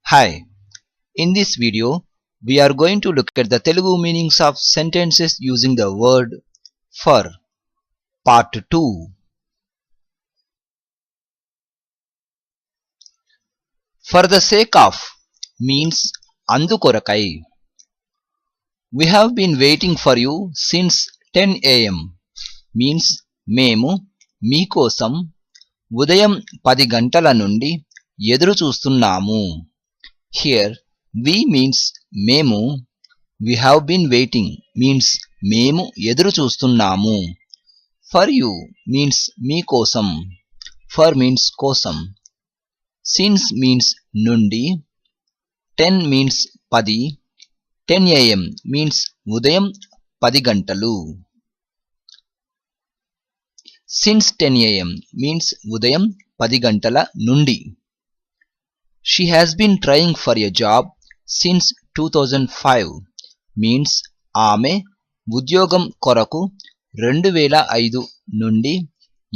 Hi, in this video we are going to look at the Telugu meanings of sentences using the word for. Part 2. For the sake of means అందుకొరకై. We have been waiting for you since 10 am means మేము మీకోసం ఉదయం 10 గంటల నుండి ఎదురు చూస్తున్నాము. Here we means మేము, we have been waiting means మేము ఎదురు చూస్తున్నాము. For you means మీకోసం, for means కోసం, since means నుండి, 10 means 10, 10 am means ఉదయం 10 గంటలు. Since 10 am means ఉదయం 10 గంటల నుండి. She has been trying for a job since 2005 means ఆమె ఉద్యోగం కొరకు 2005 నుండి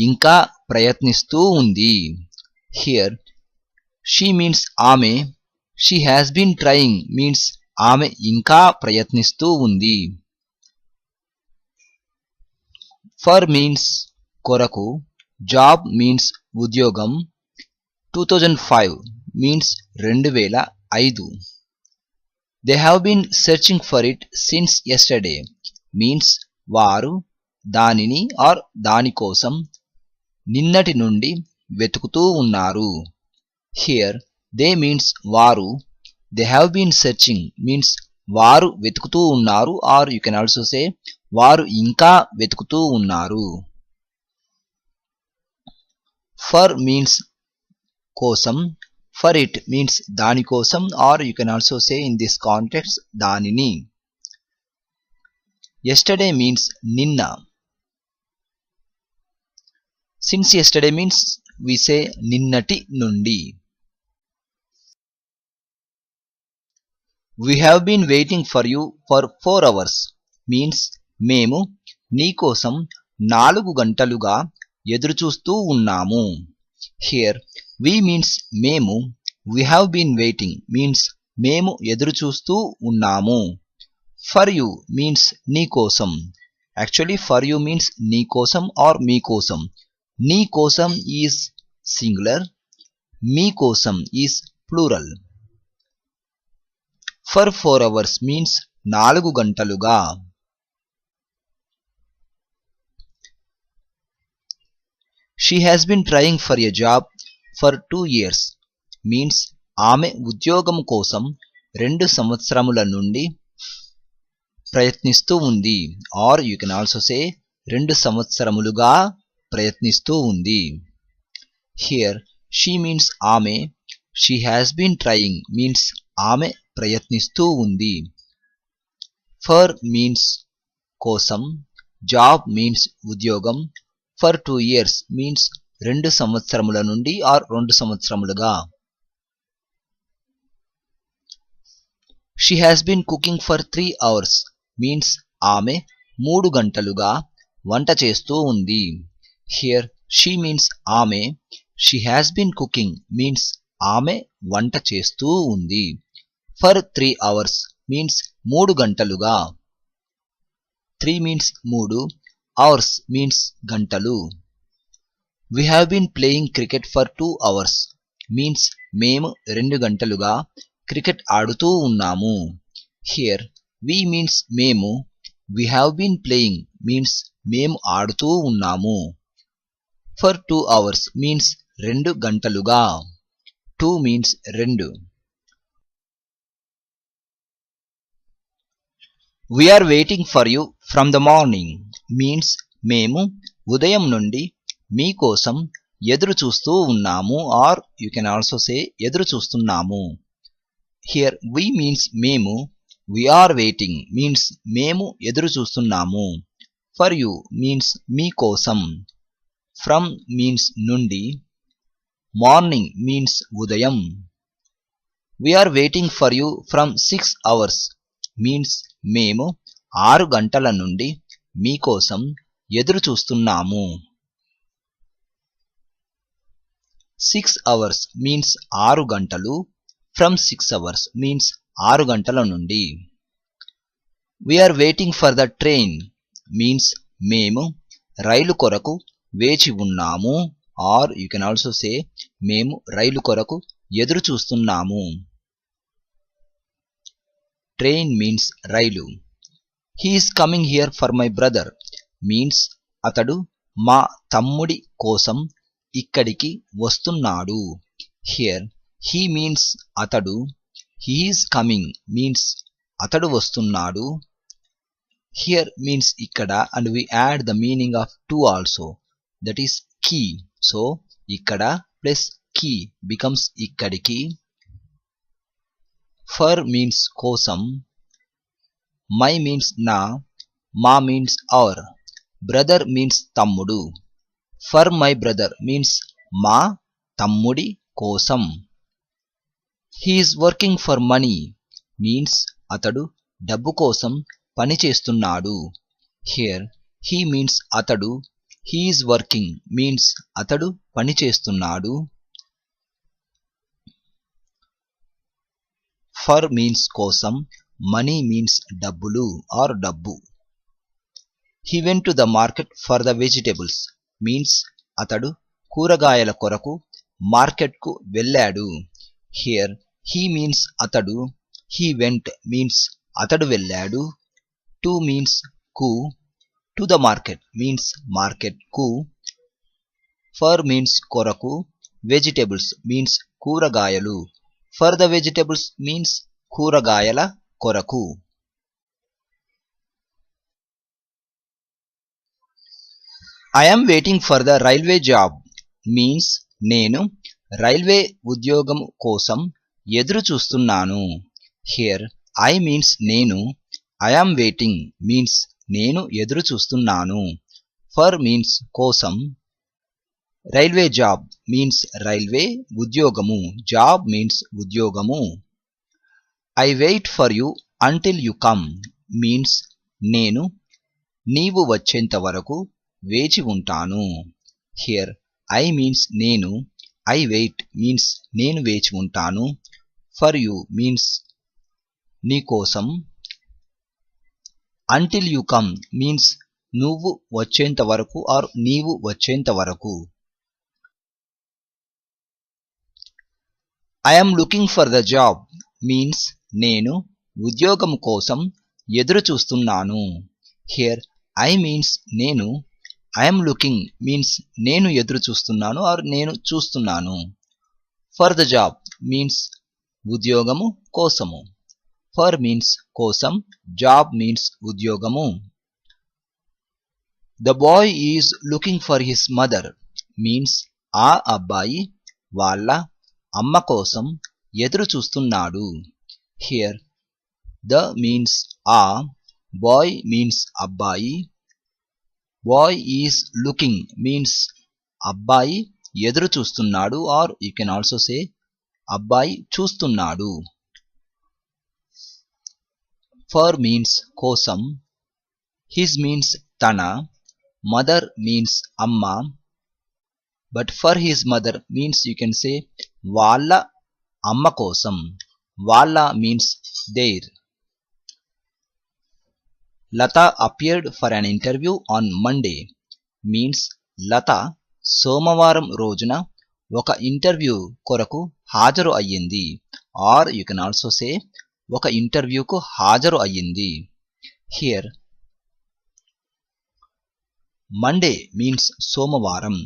ఇంకా ప్రయత్నిస్తూ ఉంది. Here she means ఆమె, she has been trying means ఆమె ఇంకా ప్రయత్నిస్తూ ఉంది. For means కొరకు, job means ఉద్యోగం, 2005 means 2005. They have been searching for it since yesterday means వారు దానిని or దానికోసం నిన్నటి నుండి వెతుకుతూ ఉన్నారు. Here they means వారు, they have been searching means వారు వెతుకుతూ ఉన్నారు or you can also say వారు ఇంకా వెతుకుతూ ఉన్నారు. For means కోసం, for it means దాని కోసం or you can also say in this context దానిని. Yesterday means నిన్న. Since yesterday means we say నిన్నటి నుండి. We have been waiting for you for 4 hours means మేము నీ కోసం 4 గంటలుగా ఎదురుచూస్తూ ఉన్నాము. Here we means మేము, we have been waiting means మేము ఎదురుచూస్తూ ఉన్నాము. For you means నీ కోసం. Actually for you means నీ కోసం or మీ కోసం. నీ కోసం is singular, మీ కోసం is plural. For 4 hours means 4 గంటలుగా. She has been trying for a job for 2 years means ఆమె ఉద్యోగం కోసం 2 సంవత్సరముల నుండి ప్రయత్నిస్తూ ఉంది or you can also say 2 సంవత్సరములుగా ప్రయత్నిస్తూ ఉంది. Here she means ఆమె, she has been trying means ఆమె ప్రయత్నిస్తూ ఉంది. For means కోసం, job means ఉద్యోగం, for 2 years means 2 సంవత్సరముల నుండి or 2 సంవత్సరములుగా. She has been cooking for 3 hours means ఆమె 3 గంటలుగా వంట చేస్తూ ఉంది. Here she means ఆమె, she has been cooking means ఆమె వంట చేస్తూ ఉంది. For 3 hours means 3 గంటలుగా. 3 means 3, hours means గంటలు. We have been playing cricket for 2 hours means మేము 2 గంటలుగా క్రికెట్ ఆడుతూ ఉన్నాము. Here we means మేము, we have been playing means మేము ఆడుతూ ఉన్నాము. For 2 hours means 2 గంటలుగా. 2 means 2. We are waiting for you from the morning means మేము ఉదయం నుండి మీకోసం ఎదురు చూస్తూ ఉన్నాము or you can also say ఎదురు చూస్తున్నాము. Here we means మేము, we are waiting means మేము ఎదురు చూస్తున్నాము. For you means మీకోసం, from means నుండి, morning means ఉదయం. We are waiting for you from 6 hours means మేము 6 గంటల నుండి మీకోసం ఎదురు చూస్తున్నాము. 6 hours means 6 గంటలు. ఫ్రమ్ 6 hours మీన్స్ 6 గంటల నుండి. We are waiting for the train means మేము రైలు కొరకు వేచి ఉన్నాము, or you can also say మేము రైలు కొరకు ఎదురు చూస్తున్నాము. ట్రైన్ మీన్స్ రైలు. He is coming here for my brother means అతడు మా తమ్ముడి కోసం ఇక్కడికి వస్తున్నాడు. హియర్ హీ మీన్స్ అతడు, హీ ఈస్ కమింగ్ మీన్స్ అతడు వస్తున్నాడు. హియర్ మీన్స్ ఇక్కడ, and we add the meaning of to also, that is key. So ఇక్కడ ప్లస్ key becomes ఇక్కడికి. ఫర్ మీన్స్ కోసం, మై మీన్స్ నా, మా మీన్స్ అవర్, బ్రదర్ మీన్స్ తమ్ముడు. ఫర్ మై బ్రదర్ మీన్స్ మా తమ్ముడి కోసం. He is working for money means అతడు డబ్బు కోసం పని చేస్తున్నాడు. హియర్ హీ మీన్స్ అతడు, హీ ఈజ్ వర్కింగ్ మీన్స్ అతడు పని చేస్తున్నాడు. ఫర్ మీన్స్ కోసం, మనీ మీన్స్ డబ్బులు ఆర్ డబ్బు. He went to the market for the vegetables means అతడు కూరగాయల కొరకు మార్కెట్కు వెళ్ళాడు. హియర్ హీ మీన్స్ అతడు, హీ వెంట్ మీన్స్ అతడు వెళ్ళాడు. టు మీన్స్ కు, to the market means market కు. ఫర్ మీన్స్ కొరకు, వెజిటేబుల్స్ మీన్స్ కూరగాయలు, ఫర్ ద వెజిటేబుల్స్ మీన్స్ కూరగాయల కొరకు. I am waiting for the railway job means నేను రైల్వే ఉద్యోగం కోసం ఎదురు చూస్తున్నాను. హియర్ ఐ మీన్స్ నేను, ఐ am వెయిటింగ్ మీన్స్ నేను ఎదురు చూస్తున్నాను. ఫర్ మీన్స్ కోసం, రైల్వే జాబ్ మీన్స్ రైల్వే ఉద్యోగము, జాబ్ మీన్స్ ఉద్యోగము. I wait for you until you come means నేను నీవు వచ్చేంత వరకు వేచి ఉంటాను. హియర్ ఐ మీన్స్ నేను, ఐ వెయిట్ మీన్స్ నేను వేచి ఉంటాను. ఫర్ యూ మీన్స్ నీ కోసం. అంటిల్ యు కమ్ మీన్స్ నువ్వు వచ్చేంత వరకు ఆర్ నీవు వచ్చేంత వరకు. I am looking for the job means నేను ఉద్యోగం కోసం ఎదురు చూస్తున్నాను. హియర్ ఐ మీన్స్ నేను, ఐ am లుకింగ్ మీన్స్ నేను ఎదురు చూస్తున్నాను ఆర్ నేను చూస్తున్నాను. ఫర్ ద జాబ్ మీన్స్ ఉద్యోగము కోసము. ఫర్ మీన్స్ కోసం, జాబ్ మీన్స్ ఉద్యోగము. The boy is looking for his mother means ఆ అబ్బాయి వాళ్ళ అమ్మ కోసం ఎదురు చూస్తున్నాడు. హియర్ ద మీన్స్ ఆ, బాయ్ మీన్స్ అబ్బాయి. బాయ్ ఈజ్ లుకింగ్ మీన్స్ అబ్బాయి ఎదురు చూస్తున్నాడు or you can also say అబ్బాయి చూస్తున్నాడు. ఫర్ మీన్స్ కోసం, హిజ్ మీన్స్ తన, మదర్ మీన్స్ అమ్మ, but for his mother means you can say వాళ్ళ అమ్మ కోసం. వాళ్ళ means there. Latha appeared for an interview on Monday means Latha సోమవారం రోజున ఒక ఇంటర్వ్యూ కొరకు హాజరు అయ్యింది, or you can also say ఒక ఇంటర్వ్యూకు హాజరు అయ్యింది. హియర్ మండే మీన్స్ సోమవారం,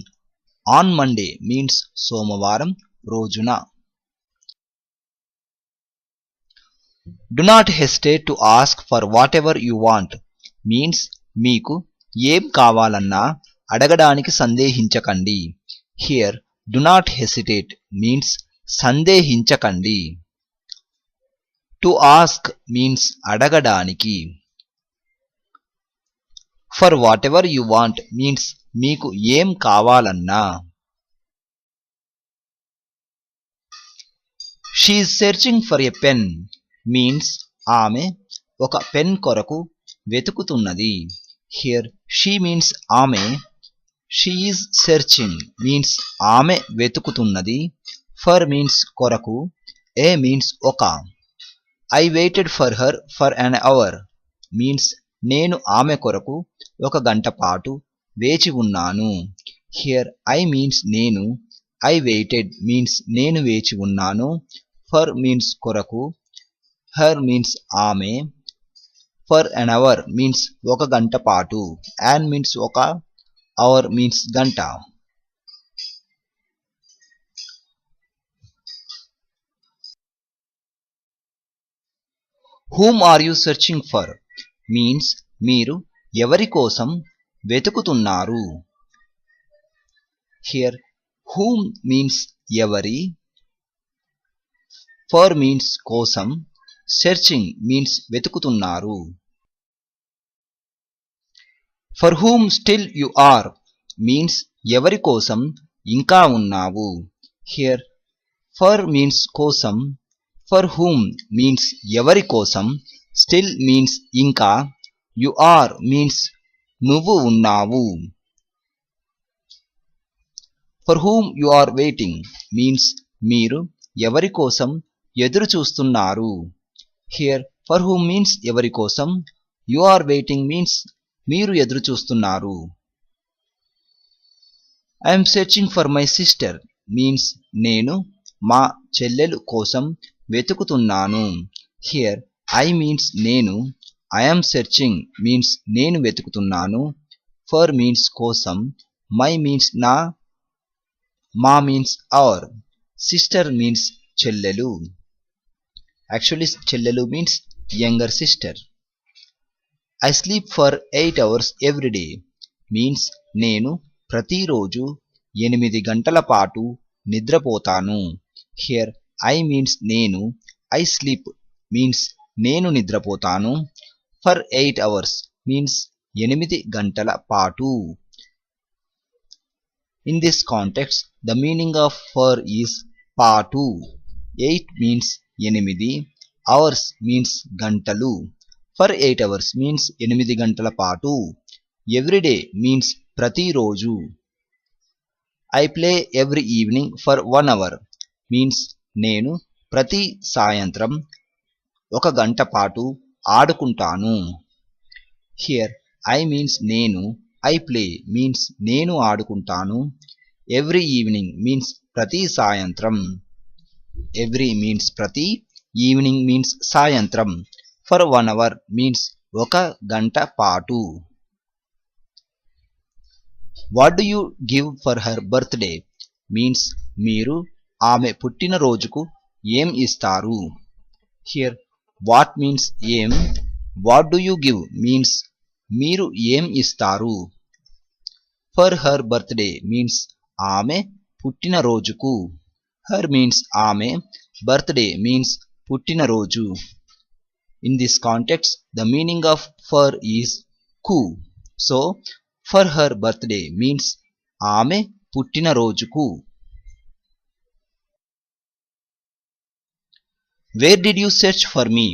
ఆన్ మండే మీన్స్ సోమవారం రోజున. Do not hesitate to ask for whatever you want means మీకు ఏం కావాలన్నా అడగడానికి సందేహించకండి. Here do not hesitate means సందేహించకండి. టు ఆస్క్ మీన్స్ అడగడానికి. For whatever you want means మీకు ఏం కావాలన్నా. She is searching for a pen means ఆమె ఒక పెన్ కొరకు వెతుకుతున్నది. హియర్ షీ మీన్స్ ఆమె, షీ ఈజ్ సెర్చింగ్ మీన్స్ ఆమె వెతుకుతున్నది. ఫర్ మీన్స్ కొరకు, ఏ మీన్స్ ఒక. I waited for her for an hour means నేను ఆమె కొరకు ఒక గంట పాటు వేచి ఉన్నాను. Here I means నేను, I waited means నేను వేచి ఉన్నాను, for means కొరకు, her means ఆమె, for an hour means ఒక గంట పాటు, an means ఒక, hour means గంట. Whom are you searching for means మీరు ఎవరి కోసం వెతుకుతున్నారు. Here whom means ఎవరి, for means కోసం, searching means వెతుకుతున్నారు. For whom still you are means ఎవరి కోసం ఇంకా ఉన్నావు. Here for means కోసం, for whom means ఎవరి కోసం, still means ఇంకా, you are means నువ్వు ఉన్నావు. For whom you are waiting means మీరు ఎవరి కోసం ఎదురు చూస్తున్నారు. Here for whom means ఎవరి కోసం, you are waiting means మీరు ఎదురు చూస్తున్నారు. I am searching for my sister means నేను మా చెల్లెలు కోసం వెతుకుతున్నాను. Here I means నేను, I am searching means నేను వెతుకుతున్నాను, for means కోసం, my means నా, మా means our, sister means చెల్లెలు. Actually చెల్లెలు means younger sister. I sleep for 8 hours every day means నేను ప్రతిరోజు 8 గంటల పాటు నిద్రపోతాను. Here I means నేను, I sleep means నేను నిద్రపోతాను, for 8 hours means 8 గంటల పాటు. In this context, the meaning of for is పాటు. 8 means 8, hours means గంటలు, for 8 hours means 8 గంటల పాటు, every day means ప్రతిరోజు. I play every evening for 1 hour means నేను ప్రతి సాయంత్రం 1 గంట పాటు ఆడుకుంటాను. Here I means నేను, I play means నేను ఆడుకుంటాను, every evening means ప్రతి సాయంత్రం, every means ప్రతి, evening means సాయంత్రం, for 1 hour means 1 గంట పాటు. What do you give for her birthday means మీరు ఆమె పుట్టినరోజుకు ఏం ఇస్తారు. Here what means ఏం, what do you give means మీరు ఏం ఇస్తారు, for her birthday means ఆమె పుట్టినరోజుకు, her means ఆమె, birthday means పుట్టినరోజు. In this context, the meaning of for is కు. So for her birthday means ఆమె పుట్టినరోజుకు. Where did you search for me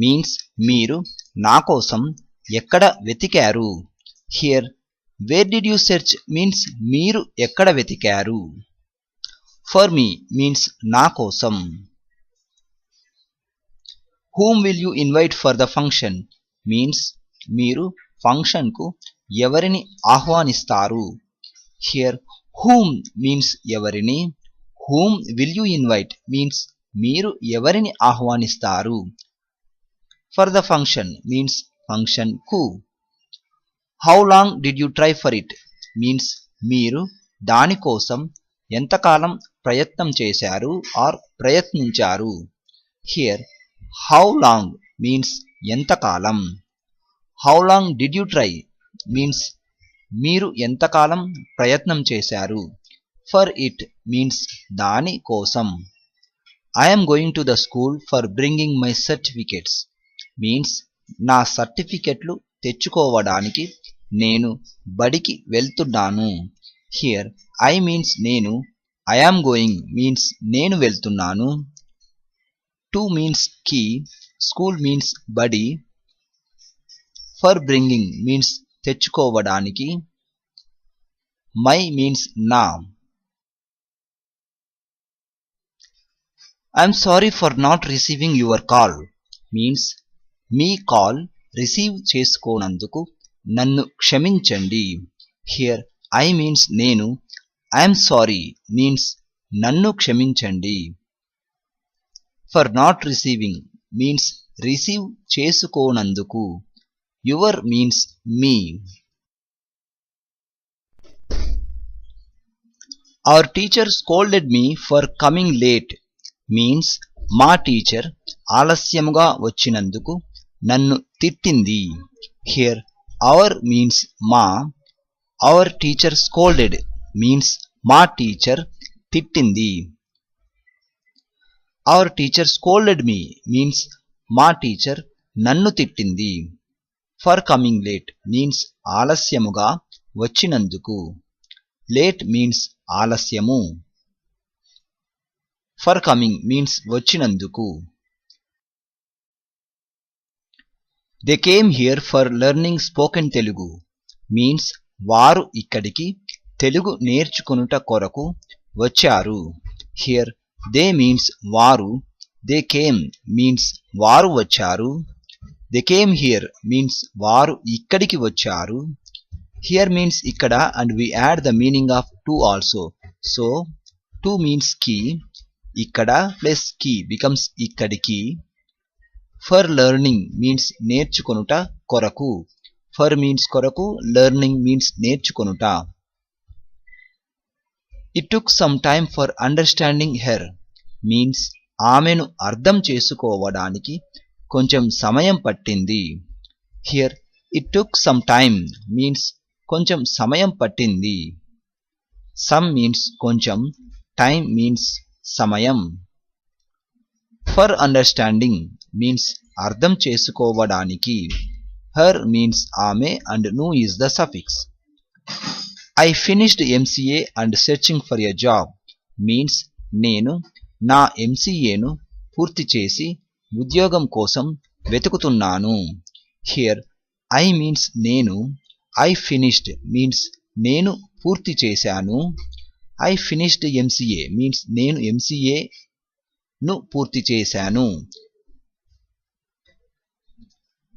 means మీరు నా కోసం ఎక్కడ వెతికారు. Here where did you search means మీరు ఎక్కడ వెతికారు, for me means నా కోసం. Whom will you invite for the function means మీరు ఫంక్షన్ కు ఎవరిని ఆహ్వానిస్తారు. Here whom means ఎవరిని, whom will you invite means మీరు ఎవరిని ఆహ్వానిస్తారు, for the function means function కు. How long did you try for it means మీరు దానికోసం ఎంతకాలం ప్రయత్నం చేశారు or ప్రయత్నించారు. Here how long means ఎంతకాలం, how long did you try means మీరు ఎంతకాలం ప్రయత్నం చేశారు, for it means దాని కోసం. I am going to the school for bringing my certificates means నా సర్టిఫికెట్లు తెచ్చుకోవడానికి నేను బడికి వెళ్తున్నాను. Here I means నేను, I am going means నేను వెళ్తున్నాను, to means కి, school means బడి, for bringing means తెచ్చుకోవడానికి, my means నా. I'm sorry for not receiving your call means మీ కాల్ రిసీవ్ చేసుకోనందుకు నన్ను క్షమించండి. హియర్ ఐ మీన్స్ నేను, ఐఎమ్ సారీ మీన్స్ నన్ను క్షమించండి. For not receiving means receive చేసుకోనందుకు. యువర్ మీన్స్ మీ. Our teacher scolded me for coming late మీన్స్ మా టీచర్ ఆలస్యముగా వచ్చినందుకు నన్ను తిట్టింది. హియర్ అవర్ మీన్స్ మా, అవర్ టీచర్ స్కోల్డెడ్ మీన్స్ మా టీచర్ తిట్టింది. Our teacher scolded me means మా టీచర్ నన్ను తిట్టింది. ఫర్ కమింగ్ లేట్ మీన్స్ ఆలస్యముగా వచ్చినందుకు. లేట్ మీన్స్ ఆలస్యము. ఫర్ కమింగ్ మీన్స్ వచ్చినందుకు. They came here for learning spoken Telugu means వారు ఇక్కడికి తెలుగు నేర్చుకొనుట కొరకు వచ్చారు. హియర్ దే మీన్స్ వారు, దే కేమ్ మీన్స్ వారు వచ్చారు. దే కేమ్ హియర్ మీన్స్ వారు ఇక్కడికి వచ్చారు. Here means ikkada and we add the meaning of to also. So to means key. Ikkada plus key becomes ikkadiki. For learning means నేర్చుకొనుట కొరకు. For means కొరకు, learning means నేర్చుకొనుట. It took some time for understanding her means ఆమెను అర్థం చేసుకోవడానికి కొంచెం సమయం పట్టింది. Here it took some time means కొంచెం సమయం పట్టింది. సమ్ మీన్స్ కొంచెం, టైం మీన్స్ సమయం. ఫర్ అండర్స్టాండింగ్ మీన్స్ అర్థం చేసుకోవడానికి. హర్ మీన్స్ ఆమె అండ్ ను is the suffix. I finished MCA and searching for a job means నేను నా ఎంసీఏను పూర్తి చేసి ఉద్యోగం కోసం వెతుకుతున్నాను. హియర్ ఐ మీన్స్ నేను, ఐ ఫినిష్డ్ మీన్స్ నేను పూర్తి చేశాను. ఐ ఫినిష్డ్ ఎంసీఏ మీన్స్ నేను ఎంసీఏను పూర్తి చేశాను.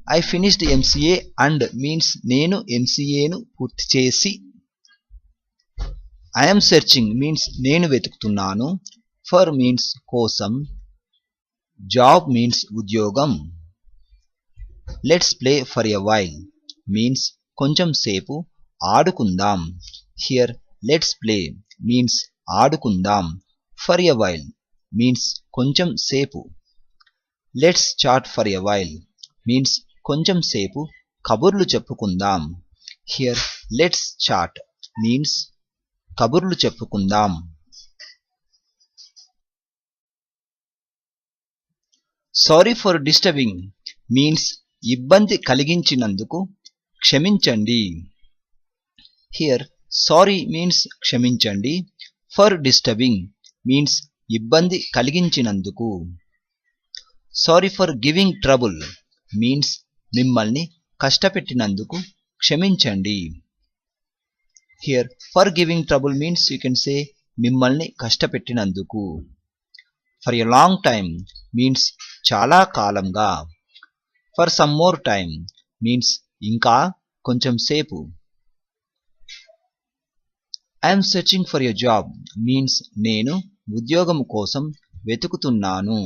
I finished MCA and means నేను ఎంసీఏను పూర్తి చేసి. ఐఎమ్ సెర్చింగ్ మీన్స్ నేను వెతుకుతున్నాను. ఫర్ మీన్స్ కోసం, జాబ్ మీన్స్ ఉద్యోగం. Let's play for a while means కొంచెం సేపు ఆడుకుందాం. హియర్ లెట్స్ ప్లే మీన్స్ ఆడుకుందాం. ఫర్ ఎ వైల్ మీన్స్ కొంచెం సేపు. Let's chat for a while means కొంచెం సేపు కబుర్లు చెప్పుకుందాం. హియర్ లెట్స్ చాట్ మీన్స్ కబుర్లు చెప్పుకుందాం. సారీ ఫర్ డిస్టర్బింగ్ మీన్స్ ఇబ్బంది కలిగించినందుకు క్షమించండి. హియర్ సారీ మీన్స్ క్షమించండి. ఫర్ డిస్టర్బింగ్ మీన్స్ ఇబ్బంది కలిగించినందుకు. Sorry for giving trouble means మిమ్మల్ని కష్టపెట్టినందుకు క్షమించండి. Here for giving trouble means you can say మిమ్మల్ని కష్టపెట్టినందుకు. For a long time means చాలా కాలంగా. For some more time means ఇంకా కొంచెం సేపు. I'm searching for a job means నేను ఉద్యోగం కోసం వెతుకుతున్నాను.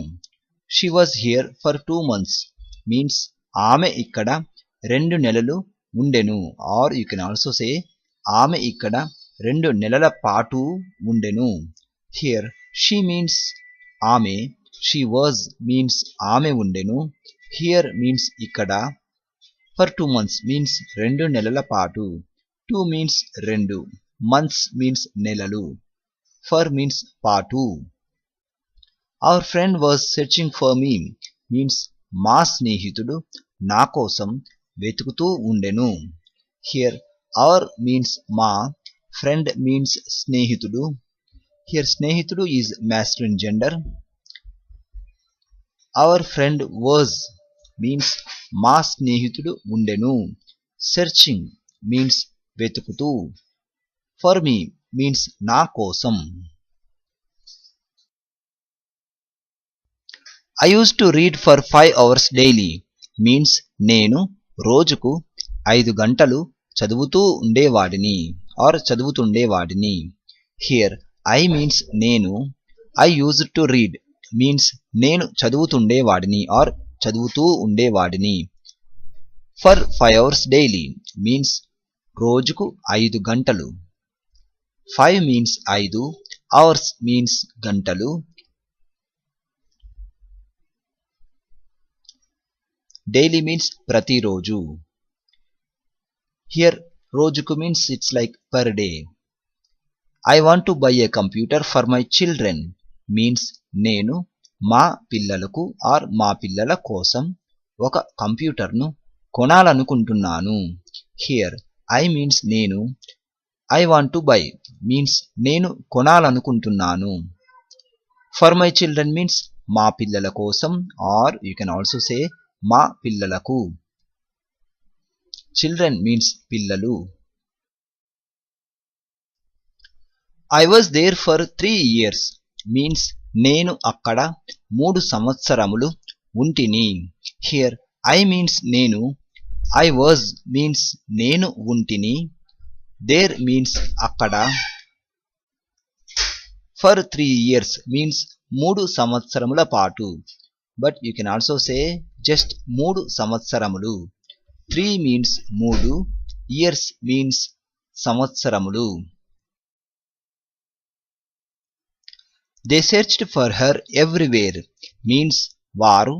She was here for 2 months means ఆమె ఇక్కడ 2 నెలలు ఉండెను. Or you can also say ఆమె ఇక్కడ 2 నెలల పాటు ఉండెను. హియర్ షీ మీన్స్ ఆమె, షీ వాజ్ మీన్స్ ఆమె ఉండెను. హియర్ మీన్స్ ఇక్కడ. ఫర్ 2 months మీన్స్ 2 నెలల పాటు. 2 మీన్స్ 2, months మీన్స్ నెలలు. ఫర్ మీన్స్ పాటు. Our friend was searching for me means మా స్నేహితుడు నా కోసం వెతుకుతూ ఉండెను. హియర్ అవర్ మీన్స్ మా, ఫ్రెండ్ మీన్స్ స్నేహితుడు. హియర్ స్నేహితుడు is masculine gender. Our friend was means మా స్నేహితుడు ఉండెను. సెర్చింగ్ మీన్స్ వెతుకుతూ. ఫర్ మీ మీన్స్ నా కోసం. I used to read for 5 hours daily means నేను రోజుకు 5 గంటలు చదువుతూ ఉండేవాడిని ఆర్ చదువుతుండేవాడిని. హియర్ I means నేను, I used to read means నేను చదువుతుండేవాడిని ఆర్ చదువుతూ ఉండేవాడిని. ఫర్ 5 hours daily means రోజుకు 5 గంటలు. 5 means 5, hours means గంటలు. Daily means ప్రతిరోజు. Here రోజుకు means it's like per day. I want to buy a computer for my children means నేను మా పిల్లలకు ఆర్ మా పిల్లల కోసం ఒక కంప్యూటర్ను కొనాలనుకుంటున్నాను. Here I means నేను, I want to buy means నేను కొనాలనుకుంటున్నాను. For my children means మా పిల్లల కోసం or you can also say మా పిల్లలకు. Children means పిల్లలు. I was there for 3 years means నేను అక్కడ 3 సంవత్సరములు ఉంటిని. Here I means నేను, I was means నేను ఉంటిని, there means అక్కడ, for 3 years means 3 సంవత్సరముల పాటు. But you can also say just 3 సంవత్సరములు. 3 means 3, years means సంవత్సరములు. They searched for her everywhere means వారు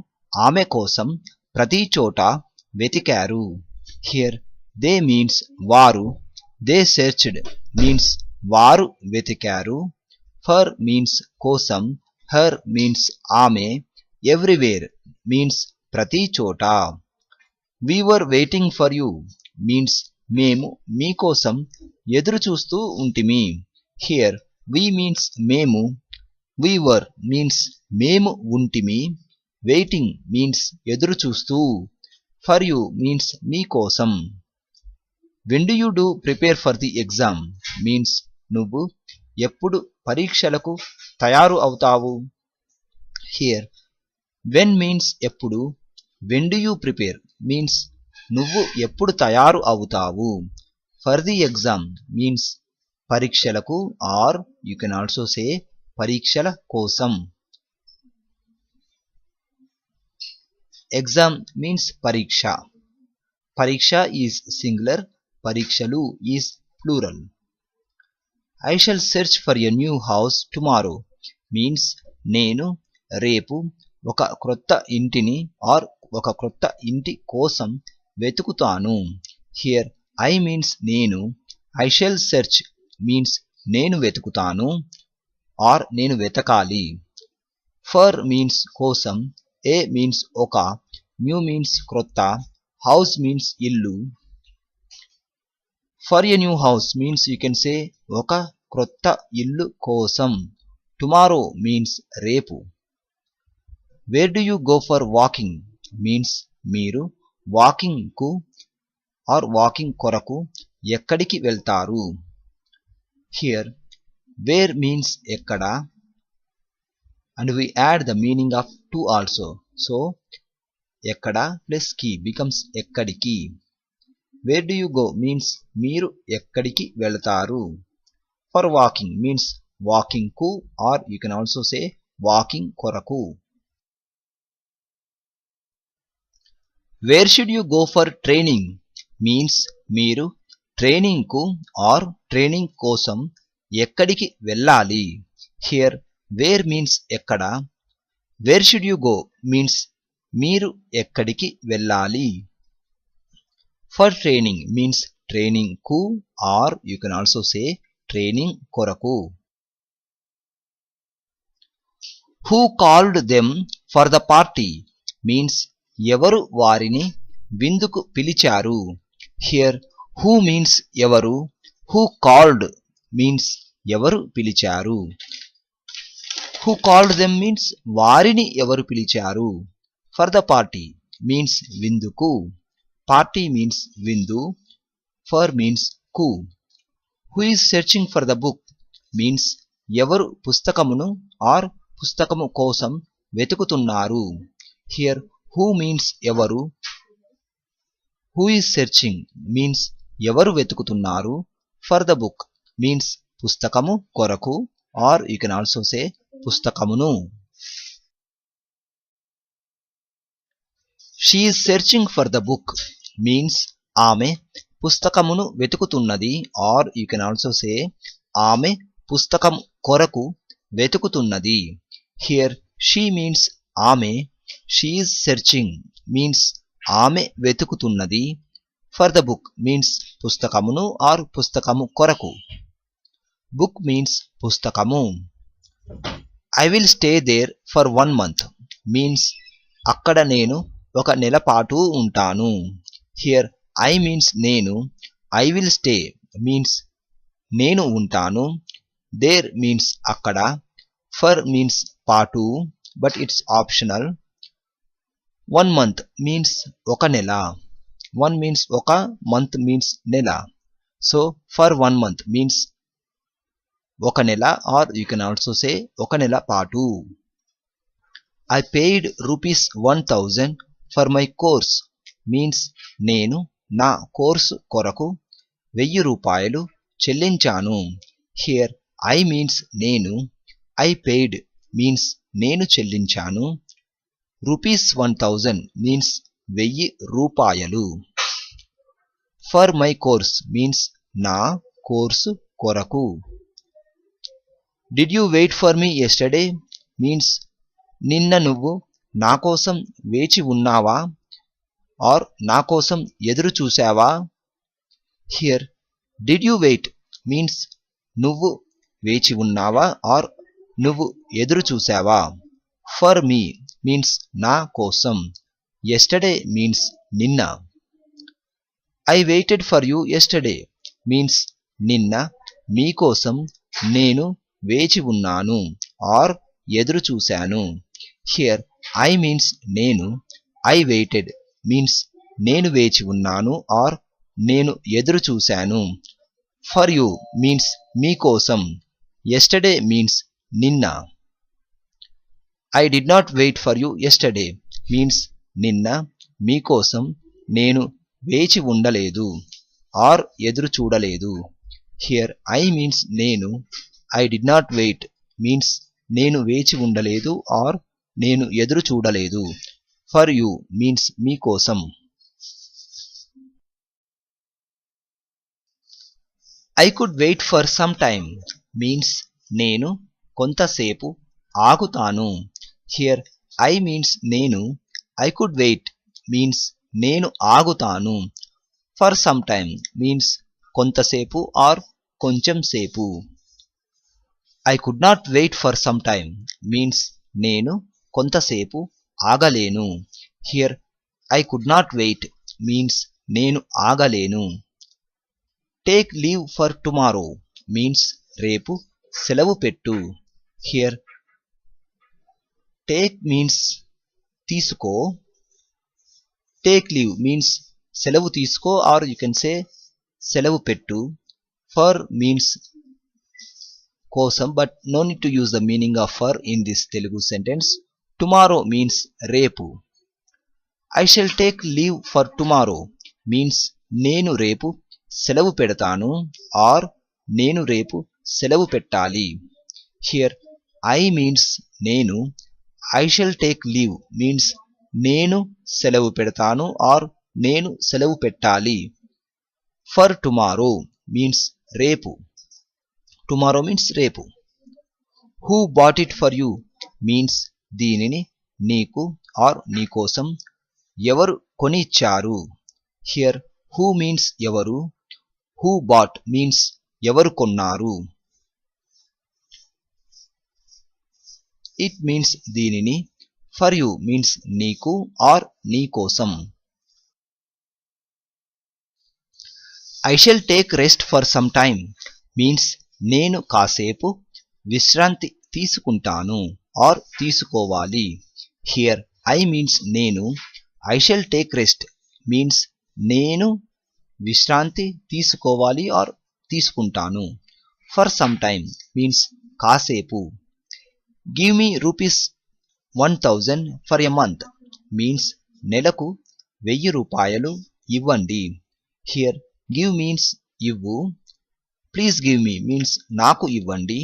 ఆమె కోసం ప్రతి చోట వెతికారు. Here they means వారు, they searched means వారు వెతికారు, for means కోసం, her means ఆమె, everywhere means ప్రతి చోట. We were waiting for you means మేము మీకోసం ఎదురు చూస్తూ ఉంటిమి. Here we means మేము, we were means మేము ఉంటిమి, waiting means ఎదురు చూస్తూ, for you means మీకోసం. When do you do prepare for the exam means నువ్వు ఎప్పుడు పరీక్షలకు తయారు అవుతావు. Here when means ఎప్పుడు, when do you prepare means నువ్వు ఎప్పుడు తయారు అవుతావు. For the exam means పరీక్షలకు or you can also say పరీక్షల కోసం. Exam means పరీక్ష. పరీక్ష is singular, పరీక్షలు is plural. I shall search for a new house tomorrow means నేను రేపు ఒక క్రొత్త ఇంటిని ఆర్ ఒక క్రొత్త ఇంటి కోసం వెతుకుతాను. Here I means నేను, I shall search means నేను వెతుకుతాను ఆర్ నేను వెతకాలి. For means కోసం, a means ఒక, new means క్రొత్త, house means ఇల్లు. For a new house means you can say ఒక క్రొత్త ఇల్లు కోసం. Tomorrow means రేపు. Where do you go for walking means మీరు వాకింగ్ కు ఆర్ వాకింగ్ కొరకు ఎక్కడికి వెళ్తారు. Here where means ఎక్కడ and we add the meaning of to also. So ఎక్కడ plus కి becomes ఎక్కడికి. Where do you go means మీరు ఎక్కడికి వెళ్తారు. For walking means walking కు or you can also say walking కొరకు. Where should you go for training means మీరు training కు ఆర్ ట్రైనింగ్ కోసం ఎక్కడికి వెళ్ళాలి. Here where means ఎక్కడ, where should you go means మీరు ఎక్కడికి వెళ్ళాలి. For training means ట్రైనింగ్ కు or you can also say training కొరకు. Who called them for the party means ఎవరు వారిని విందుకు పిలిచారు. Here who means ఎవరు, who called means ఎవరు పిలిచారు. Who called them means వారిని ఎవరు పిలిచారు. For the party means విందుకు, party means విందు, for means కు. Who is searching for the book means ఎవరు పుస్తకమును ఆర్ పుస్తకము కోసం వెతుకుతున్నారు. హియర్ హూ మీన్స్ ఎవరు, హూ ఈజ్ సెర్చింగ్ మీన్స్ ఎవరు వెతుకుతున్నారు. ఫర్ ద బుక్ మీన్స్ పుస్తకము కొరకు, or you can also say పుస్తకమును. She is searching for the book means ఆమె పుస్తకమును వెతుకుతున్నది, or you can also say ఆమె పుస్తకం కొరకు వెతుకుతున్నది. హియర్ షీ మీన్స్ ఆమె, షీ ఈజ్ సెర్చింగ్ మీన్స్ ఆమె వెతుకుతున్నది. ఫర్ ద బుక్ మీన్స్ పుస్తకమును ఆర్ పుస్తకము కొరకు. బుక్ మీన్స్ పుస్తకము. I will stay there for 1 month means అక్కడ నేను 1 నెల పాటు ఉంటాను. హియర్ ఐ మీన్స్ నేను, ఐ విల్ స్టే మీన్స్ నేను ఉంటాను, దేర్ మీన్స్ అక్కడ, ఫర్ మీన్స్ పాటు but it's optional. 1 month means 1 నెల, 1 మీన్స్ 1, month మీన్స్ నెల. సో ఫర్ 1 month మీన్స్ 1 నెల, or you can also say 1 నెల పాటు. I paid ₹1000 for my course means నేను నా కోర్సు కొరకు 1000 రూపాయలు చెల్లించాను. హియర్ ఐ మీన్స్ నేను, ఐ పెయిడ్ మీన్స్ నేను చెల్లించాను, ₹1000 మీన్స్ 1000 రూపాయలు. ఫర్ మై కోర్స్ మీన్స్ నా కోర్సు కొరకు. Did you wait for me yesterday means నిన్న నువ్వు నా కోసం వేచి ఉన్నావా, ఆర్ నా కోసం ఎదురు చూసావా. Here did you wait means నువ్వు వేచి ఉన్నావా, ఆర్ నువ్వు ఎదురు చూసావా. ఫర్ మీ మీన్స్ నా కోసం, యెస్టర్డే మీన్స్ నిన్న. I waited for you yesterday means నిన్న మీకోసం నేను వేచి ఉన్నాను, ఆర్ ఎదురు చూశాను. హియర్ ఐ మీన్స్ నేను, ఐ వెయిటెడ్ మీన్స్ నేను వేచి ఉన్నాను, ఆర్ నేను ఎదురు చూశాను. ఫర్ యూ మీన్స్ మీకోసం, యెస్టర్డే మీన్స్ నిన్న. I did not wait for you yesterday means నిన్న మీకోసం నేను వేచి ఉండలేదు, ఆర్ ఎదురు చూడలేదు. హియర్ ఐ మీన్స్ నేను, I did not wait means నేను వేచి ఉండలేదు, ఆర్ నేను ఎదురు చూడలేదు. ఫర్ యూ మీన్స్ మీకోసం. I could wait for some time means నేను కొంతసేపు ఆగుతాను. హియర్ ఐ మీన్స్ నేను, ఐ కుడ్ వెయిట్ మీన్స్ నేను ఆగుతాను, ఫర్ సమ్ టైమ్ మీన్స్ కొంతసేపు ఆర్ కొంచెం సేపు. I could not wait for some time means నేను కొంతసేపు ఆగలేను. Here I could not wait means నేను ఆగలేను. Take leave for tomorrow means రేపు సెలవు పెట్టు. హియర్ టేక్ మీన్స్ తీసుకో, టేక్ లీవ్ మీన్స్ సెలవు తీసుకో, ఆర్ యూ కెన్ సే సెలవు పెట్టు. ఫర్ మీన్స్ కోసం, but no need to use the meaning of for in this Telugu sentence. Tomorrow means రేపు. I shall take leave for tomorrow means నేను రేపు సెలవు పెడతాను, ఆర్ నేను రేపు సెలవు పెట్టాలి. హియర్ ఐ మీన్స్ నేను, I shall take leave means నేను సెలవు పెడతాను, ఆర్ నేను సెలవు పెట్టాలి. ఫర్ టుమారో మీన్స్ రేపు. టుమారో మీన్స్ రేపు. Who bought it for you means దీనిని నీకు ఆర్ నీకోసం ఎవరు కొని ఇచ్చారు. హియర్ హూ మీన్స్ ఎవరు, హూ బాట్ మీన్స్ ఎవరు కొన్నారు. ఇట్ మీన్స్ దీనిని, ఫర్ యూ మీన్స్ నీకు ఆర్ నీకోసం. I shall take rest for some time means నేను కాసేపు విశ్రాంతి తీసుకుంటాను ఆర్ తీసుకోవాలి. హియర్ ఐ మీన్స్ నేను, I shall take rest means నేను విశ్రాంతి తీసుకోవాలి ఆర్ తీసుకుంటాను. ఫర్ సమ్ టైమ్ మీన్స్ కాసేపు. Give me 1000 for a month means నెలకు 1000 రూపాయలు ఇవ్వండి. Here give means ఇవ్వు. Please give me means నాకు ఇవ్వండి.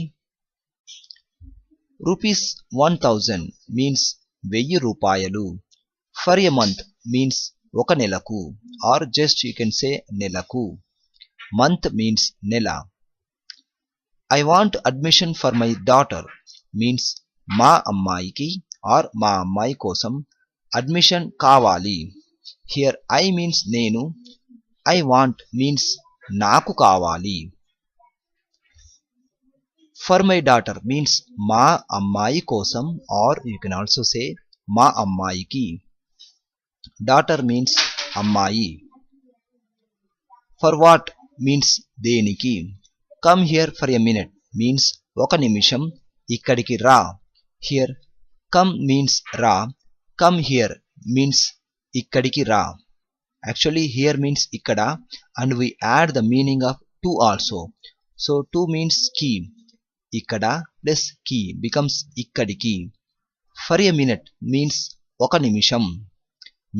Rupees 1000 means 1000 రూపాయలు. For a month means ఒక నెలకు or just you can say నెలకు. Month means నెల. I want admission for my daughter means మా అమ్మాయికి or మా అమ్మాయి కోసం అడ్మిషన్ కావాలి. Here I means నేను, I want means నాకు కావాలి. For my daughter means మా అమ్మాయి కోసం or you can also say మా అమ్మాయికి. Daughter means అమ్మాయి. For what means దేనికి. Come here for a minute means ఒక నిమిషం ఇక్కడికి రా. Here come means రా. Come here means ఇక్కడికి రా. Actually here means ఇక్కడ and we add the meaning of to also. So to means కి. ఇక్కడ plus కి becomes ఇక్కడికి. For a minute means ఒక నిమిషం.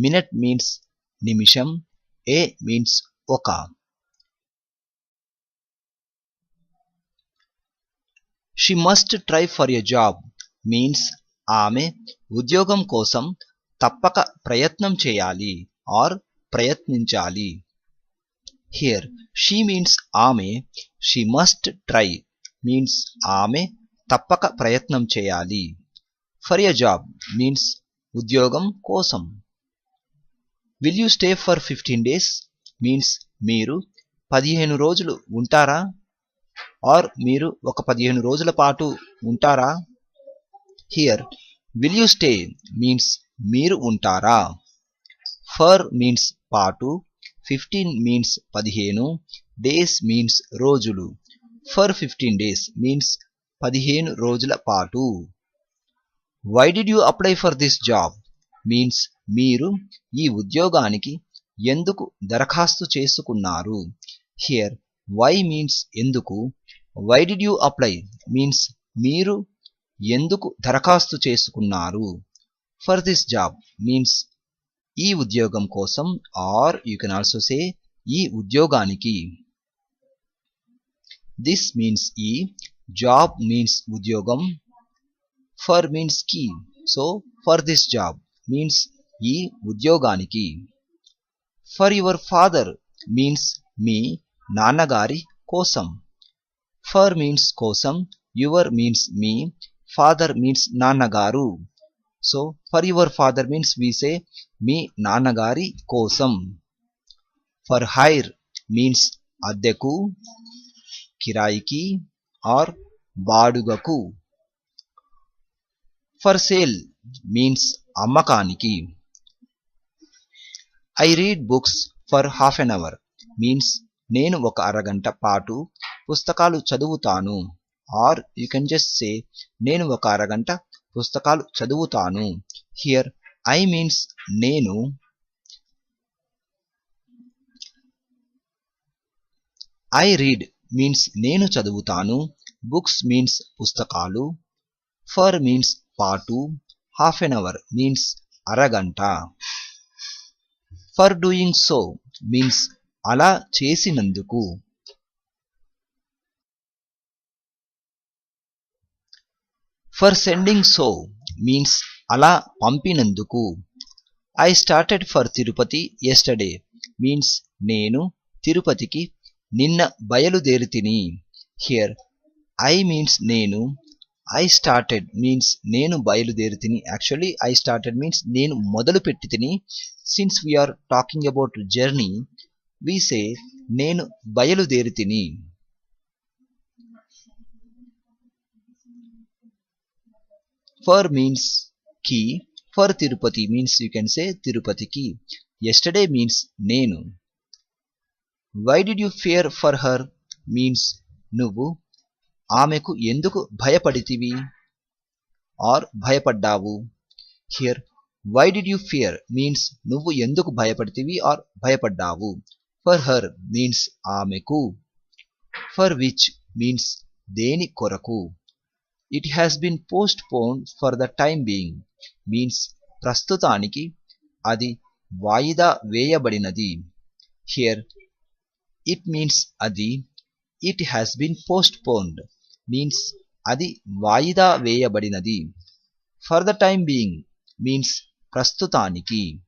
Minute means నిమిషం. A means ఒక. She must try for a job means ఆమె ఉద్యోగం కోసం తప్పక ప్రయత్నం చేయాలి or ప్రయత్నించాలి. Here she means ఆమె, she must try means ఆమె తప్పక ప్రయత్నం చేయాలి. For a job means ఉద్యోగం కోసం. Will you stay for 15 days means మీరు 15 రోజులు ఉంటారా or మీరు ఒక 15 రోజుల పాటు ఉంటారా. Here will you stay means మీరు ఉంటారా. For means పాటు, 15 means 15, days means రోజులు. For 15 days means 15 రోజుల పాటు. Why did you apply for this job means మీరు ఈ ఉద్యోగానికి ఎందుకు దరఖాస్తు చేసుకున్నారు. Here why means ఎందుకు. Why did you apply means మీరు ఎందుకు దరఖాస్తు చేసుకున్నారు. For this job means ఈ ఉద్యోగం కోసం or you can also say ఈ ఉద్యోగానికి. This means ఈ, job means ఉద్యోగం, for means కి. So for this job means ఈ ఉద్యోగానికి. For your father means మీ నాన్నగారి కోసం. For means కోసం, your means me, father means నాన్నగారు. So for your father means we say మీ నాన్నగారి కోసం. For hire means అద్దెకు, కిరాయికి or బాడుగకు. For sale means అమ్మకానికి. I read books for half an hour means నేను ఒక అరగంట పాటు పుస్తకాలు చదువుతాను or you can just say నేను ఒక అరగంట పుస్తకాలు చదువుతాను. Here I means నేను, I read means నేను చదువుతాను, books means పుస్తకాలు, for means పాటు, half an hour means అరగంట. For doing so means అలా చేసినందుకు. For sending so means అలా పంపినందుకు. I started for Tirupati yesterday means నేను తిరుపతికి నిన్న బయలుదేరితిని. Here I means నేను, I started means నేను బయలుదేరితిని. Actually I started means నేను మొదలు పెట్టితిని. Since we are talking about journey we say నేను బయలుదేరితిని. For means కి, for Tirupati means you can say తిరుపతికి. Yesterday means నేను. Why did you fear for her means నువ్వు ఆమెకు ఎందుకు భయపడితివి or భయపడ్డావు. Here why did you fear means నువ్వు ఎందుకు భయపడితివి or భయపడ్డావు. For her means ఆమెకు. For which means దేని కొరకు. It has been postponed for the time being means ప్రస్తుతానికి, అది వాయిదా వేయబడినది. హియర్ ఇట్ మీన్స్ అది, it has been postponed means అది వాయిదా వేయబడినది. For the time being means ప్రస్తుతానికి.